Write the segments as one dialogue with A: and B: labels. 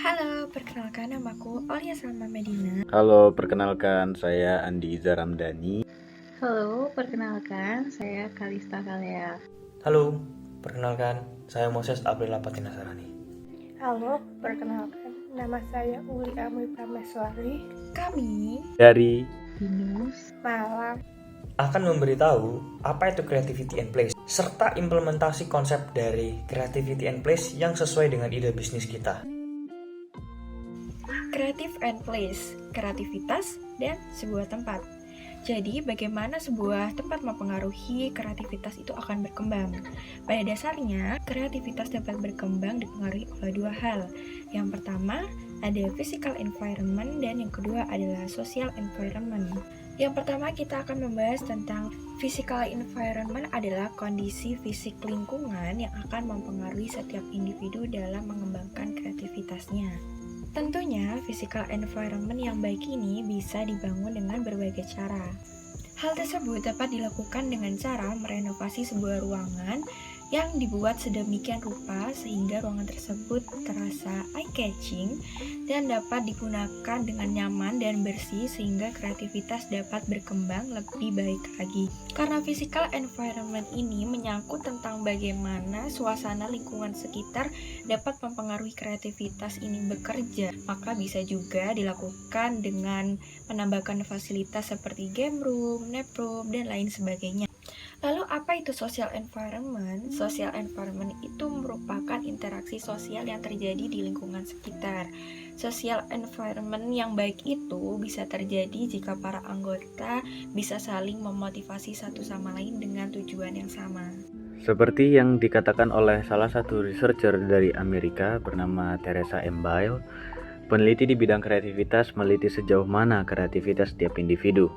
A: Halo, perkenalkan namaku Olia Salma Medina.
B: Halo, perkenalkan saya Andi Iza Ramdhani.
C: Halo, perkenalkan saya Kalista Kalea.
D: Halo, perkenalkan saya Moses April Patina Sarani.
E: Halo, perkenalkan nama saya Uli Amri Prameswari.
A: Kami
B: Dari
C: Binus
E: Malang
D: Akan memberitahu apa itu creativity and place serta implementasi konsep dari creativity and place yang sesuai dengan ide bisnis kita.
A: Creative and Place, kreativitas dan sebuah tempat. Jadi, bagaimana sebuah tempat mempengaruhi kreativitas itu akan berkembang? Pada dasarnya, kreativitas dapat berkembang dipengaruhi oleh dua hal. Yang pertama, ada physical environment dan yang kedua adalah social environment. Yang pertama kita akan membahas tentang physical environment adalah kondisi fisik lingkungan yang akan mempengaruhi setiap individu dalam mengembangkan kreativitasnya. Tentunya, physical environment yang baik ini bisa dibangun dengan berbagai cara. Hal tersebut dapat dilakukan dengan cara merenovasi sebuah ruangan yang dibuat sedemikian rupa sehingga ruangan tersebut terasa eye-catching dan dapat digunakan dengan nyaman dan bersih sehingga kreativitas dapat berkembang lebih baik lagi. Karena physical environment ini menyangkut tentang bagaimana suasana lingkungan sekitar dapat mempengaruhi kreativitas ini bekerja, maka bisa juga dilakukan dengan menambahkan fasilitas seperti game room, nap room, dan lain sebagainya. Lalu apa itu social environment? Social environment itu merupakan interaksi sosial yang terjadi di lingkungan sekitar. Social environment yang baik itu bisa terjadi jika para anggota bisa saling memotivasi satu sama lain dengan tujuan yang sama.
B: seperti yang dikatakan oleh salah satu researcher dari Amerika bernama Teresa M. Bile, peneliti di bidang kreativitas meneliti sejauh mana kreativitas setiap individu.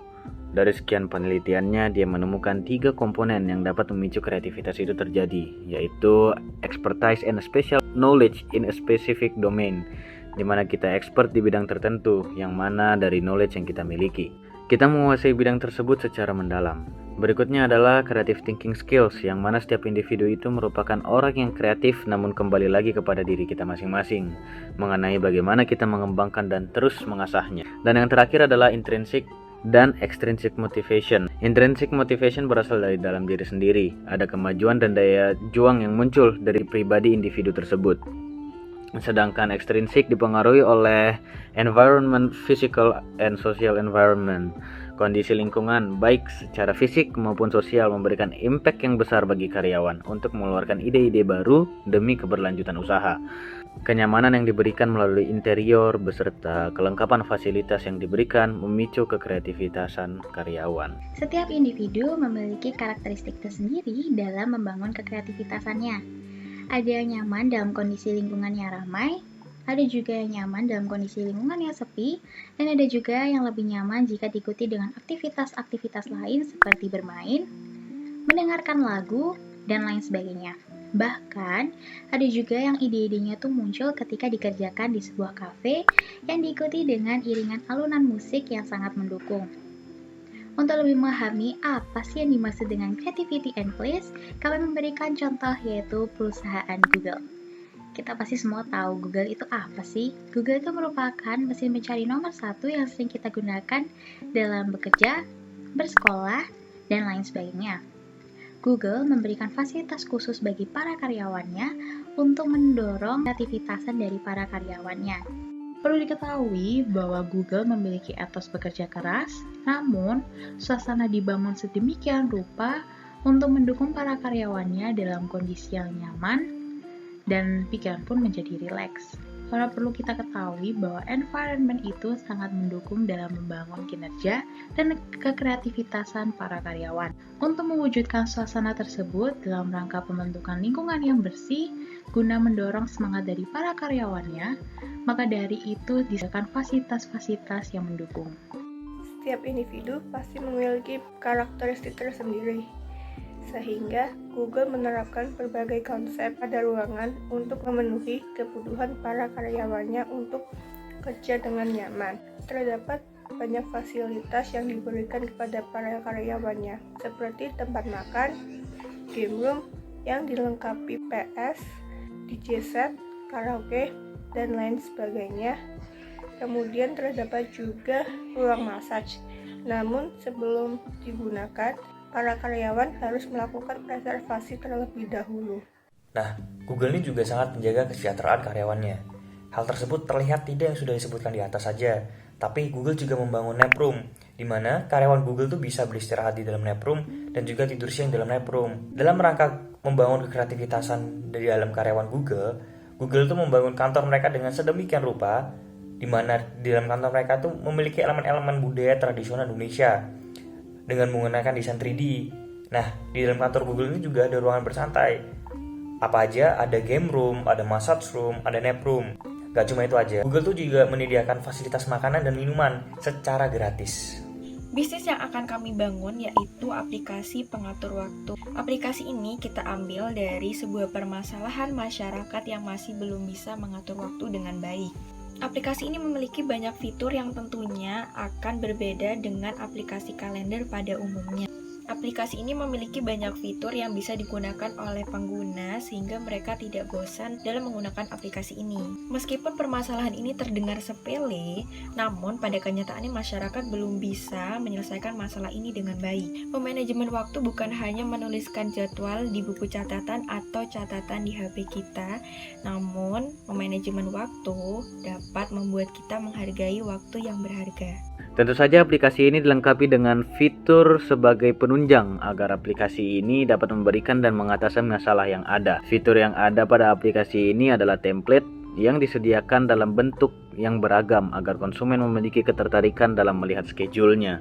B: Dari sekian penelitiannya, dia menemukan 3 komponen yang dapat memicu kreativitas itu terjadi, yaitu expertise and special knowledge in a specific domain, di mana kita expert di bidang tertentu, yang mana dari knowledge yang kita miliki. Kita menguasai bidang tersebut secara mendalam. Berikutnya adalah creative thinking skills, yang mana setiap individu itu merupakan orang yang kreatif, namun kembali lagi kepada diri kita masing-masing, mengenai bagaimana kita mengembangkan dan terus mengasahnya. Dan yang terakhir adalah intrinsic dan extrinsic motivation. Intrinsic motivation berasal dari dalam diri sendiri. Ada kemajuan dan daya juang yang muncul dari pribadi individu tersebut. Sedangkan extrinsic dipengaruhi oleh environment, physical and social environment. Kondisi lingkungan, baik secara fisik maupun sosial, memberikan impact yang besar bagi karyawan untuk mengeluarkan ide-ide baru demi keberlanjutan usaha. Kenyamanan yang diberikan melalui interior beserta kelengkapan fasilitas yang diberikan memicu kekreativitasan karyawan.
C: Setiap individu memiliki karakteristik tersendiri dalam membangun kekreativitasannya. Ada yang nyaman dalam kondisi lingkungan yang ramai, ada juga yang nyaman dalam kondisi lingkungan yang sepi, dan ada juga yang lebih nyaman jika diikuti dengan aktivitas-aktivitas lain seperti bermain, mendengarkan lagu, dan lain sebagainya. Bahkan, ada juga yang ide-idenya tuh muncul ketika dikerjakan di sebuah kafe yang diikuti dengan iringan alunan musik yang sangat mendukung. Untuk lebih memahami apa sih yang dimaksud dengan creativity and place, kami memberikan contoh yaitu perusahaan Google. Kita pasti semua tahu Google itu apa sih? Google itu merupakan mesin pencari nomor 1 yang sering kita gunakan dalam bekerja, bersekolah, dan lain sebagainya. Google memberikan fasilitas khusus bagi para karyawannya untuk mendorong kreativitasan dari para karyawannya. Perlu diketahui bahwa Google memiliki etos bekerja keras, namun suasana dibangun sedemikian rupa untuk mendukung para karyawannya dalam kondisi yang nyaman dan pikiran pun menjadi rileks. Karena perlu kita ketahui bahwa environment itu sangat mendukung dalam membangun kinerja dan kekreativitasan para karyawan. Untuk mewujudkan suasana tersebut dalam rangka pembentukan lingkungan yang bersih, guna mendorong semangat dari para karyawannya, maka dari itu disediakan fasilitas-fasilitas yang mendukung.
E: Setiap individu pasti memiliki karakteristik tersendiri, sehingga Google menerapkan berbagai konsep pada ruangan untuk memenuhi kebutuhan para karyawannya untuk kerja dengan nyaman. Terdapat banyak fasilitas yang diberikan kepada para karyawannya, seperti tempat makan, game room yang dilengkapi PS, DJ set, karaoke, dan lain sebagainya. Kemudian terdapat juga ruang massage. Namun sebelum digunakan, para karyawan harus melakukan reservasi terlebih dahulu.
D: Nah, Google ini juga sangat menjaga kesejahteraan karyawannya. Hal tersebut terlihat tidak yang sudah disebutkan di atas saja, tapi Google juga membangun nap room, di mana karyawan Google tuh bisa beristirahat di dalam nap room dan juga tidur siang di dalam nap room. Dalam rangka membangun kreativitasan dari dalam karyawan Google tuh membangun kantor mereka dengan sedemikian rupa, di mana di dalam kantor mereka tuh memiliki elemen-elemen budaya tradisional Indonesia dengan menggunakan desain 3D. Nah, di dalam kantor Google ini juga ada ruangan bersantai. Apa aja? Ada game room, ada massage room, ada nap room. Gak cuma itu aja, Google tuh juga menyediakan fasilitas makanan dan minuman secara gratis.
A: Bisnis yang akan kami bangun yaitu aplikasi pengatur waktu. Aplikasi ini kita ambil dari sebuah permasalahan masyarakat yang masih belum bisa mengatur waktu dengan baik. Aplikasi ini memiliki banyak fitur yang tentunya akan berbeda dengan aplikasi kalender pada umumnya. Aplikasi ini memiliki banyak fitur yang bisa digunakan oleh pengguna sehingga mereka tidak bosan dalam menggunakan aplikasi ini. Meskipun permasalahan ini terdengar sepele, namun pada kenyataannya masyarakat belum bisa menyelesaikan masalah ini dengan baik. Memanajemen waktu bukan hanya menuliskan jadwal di buku catatan atau catatan di HP kita, namun memanajemen waktu dapat membuat kita menghargai waktu yang berharga.
B: Tentu saja aplikasi ini dilengkapi dengan fitur sebagai penunjang agar aplikasi ini dapat memberikan dan mengatasi masalah yang ada. Fitur yang ada pada aplikasi ini adalah template yang disediakan dalam bentuk yang beragam agar konsumen memiliki ketertarikan dalam melihat schedule-nya.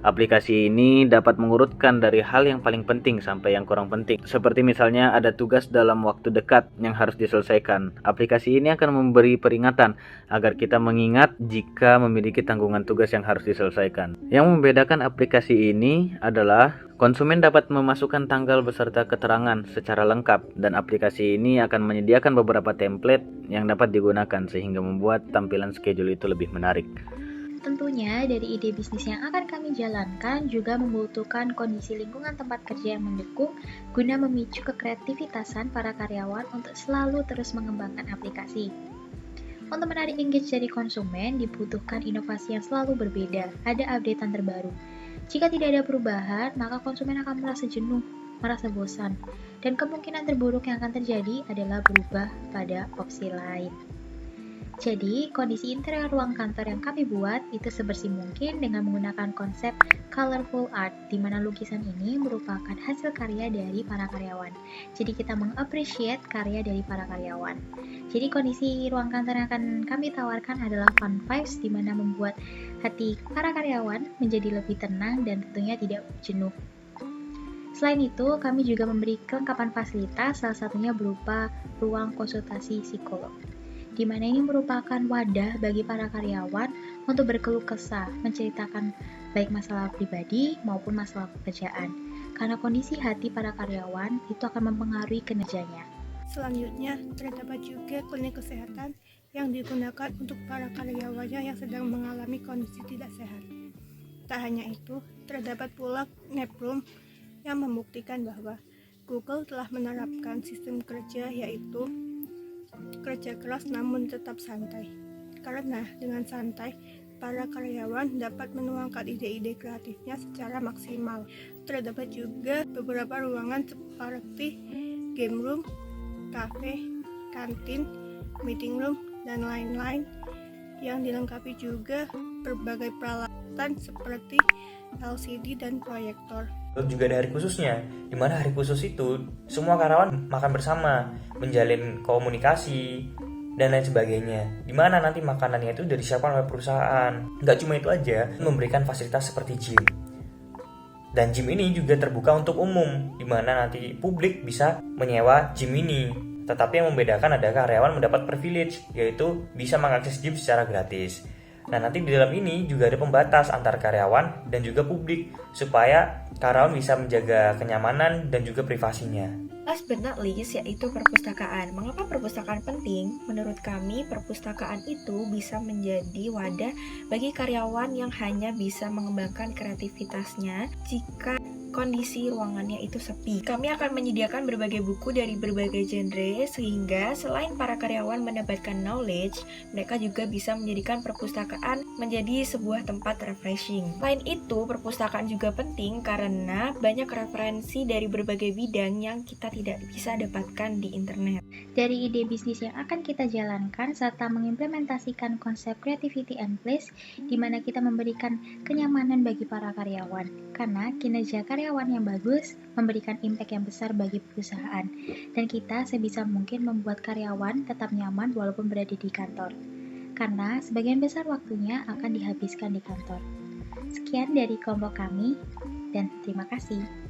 B: Aplikasi ini dapat mengurutkan dari hal yang paling penting sampai yang kurang penting. Seperti misalnya ada tugas dalam waktu dekat yang harus diselesaikan. Aplikasi ini akan memberi peringatan agar kita mengingat jika memiliki tanggungan tugas yang harus diselesaikan. Yang membedakan aplikasi ini adalah konsumen dapat memasukkan tanggal beserta keterangan secara lengkap dan aplikasi ini akan menyediakan beberapa template yang dapat digunakan sehingga membuat tampilan schedule itu lebih menarik.
C: Tentunya dari ide bisnis yang akan kami jalankan juga membutuhkan kondisi lingkungan tempat kerja yang mendukung guna memicu kekreativitasan para karyawan untuk selalu terus mengembangkan aplikasi. Untuk menarik engage dari konsumen dibutuhkan inovasi yang selalu berbeda, ada updatean terbaru. Jika tidak ada perubahan, maka konsumen akan merasa jenuh, merasa bosan, dan kemungkinan terburuk yang akan terjadi adalah berubah pada opsi lain. Jadi, kondisi interior ruang kantor yang kami buat itu sebersih mungkin dengan menggunakan konsep colorful art, di mana lukisan ini merupakan hasil karya dari para karyawan. Jadi, kita meng-appreciate karya dari para karyawan. Jadi, kondisi ruang kantor yang akan kami tawarkan adalah fun vibes, di mana membuat hati para karyawan menjadi lebih tenang dan tentunya tidak jenuh. Selain itu, kami juga memberi kelengkapan fasilitas, salah satunya berupa ruang konsultasi psikolog, di mana ini merupakan wadah bagi para karyawan untuk berkeluh kesah, menceritakan baik masalah pribadi maupun masalah pekerjaan. Karena kondisi hati para karyawan itu akan mempengaruhi kinerjanya.
E: Selanjutnya, terdapat juga klinik kesehatan yang digunakan untuk para karyawannya yang sedang mengalami kondisi tidak sehat. Tak hanya itu, terdapat pula nap room yang membuktikan bahwa Google telah menerapkan sistem kerja yaitu kerja keras namun tetap santai. Karena dengan santai, para karyawan dapat menuangkan ide-ide kreatifnya secara maksimal. Terdapat juga beberapa ruangan seperti game room, cafe, kantin, meeting room, dan lain-lain yang dilengkapi juga berbagai peralatan seperti LCD dan proyektor.
D: Juga ada hari khususnya, di mana hari khusus itu semua karyawan makan bersama, menjalin komunikasi dan lain sebagainya. Di mana nanti makanannya itu dari disiapkan oleh perusahaan. Nggak cuma itu aja, memberikan fasilitas seperti gym. Dan gym ini juga terbuka untuk umum, di mana nanti publik bisa menyewa gym ini. Tetapi yang membedakan adalah karyawan mendapat privilege, yaitu bisa mengakses gym secara gratis. Nah, nanti di dalam ini juga ada pembatas antar karyawan dan juga publik supaya karyawan bisa menjaga kenyamanan dan juga privasinya.
A: Last but not least yaitu perpustakaan. Mengapa perpustakaan penting? Menurut kami, perpustakaan itu bisa menjadi wadah bagi karyawan yang hanya bisa mengembangkan kreativitasnya jika kondisi ruangannya itu sepi. Kami akan menyediakan berbagai buku dari berbagai genre, sehingga selain para karyawan mendapatkan knowledge, mereka juga bisa menjadikan perpustakaan menjadi sebuah tempat refreshing. Selain itu, perpustakaan juga penting karena banyak referensi dari berbagai bidang yang kita tidak bisa dapatkan di internet.
C: Dari ide bisnis yang akan kita jalankan serta mengimplementasikan konsep creativity and place, di mana kita memberikan kenyamanan bagi para karyawan. Karena kinerja karyawan yang bagus memberikan impact yang besar bagi perusahaan, dan kita sebisa mungkin membuat karyawan tetap nyaman walaupun berada di kantor. Karena sebagian besar waktunya akan dihabiskan di kantor. Sekian dari kelompok kami, dan terima kasih.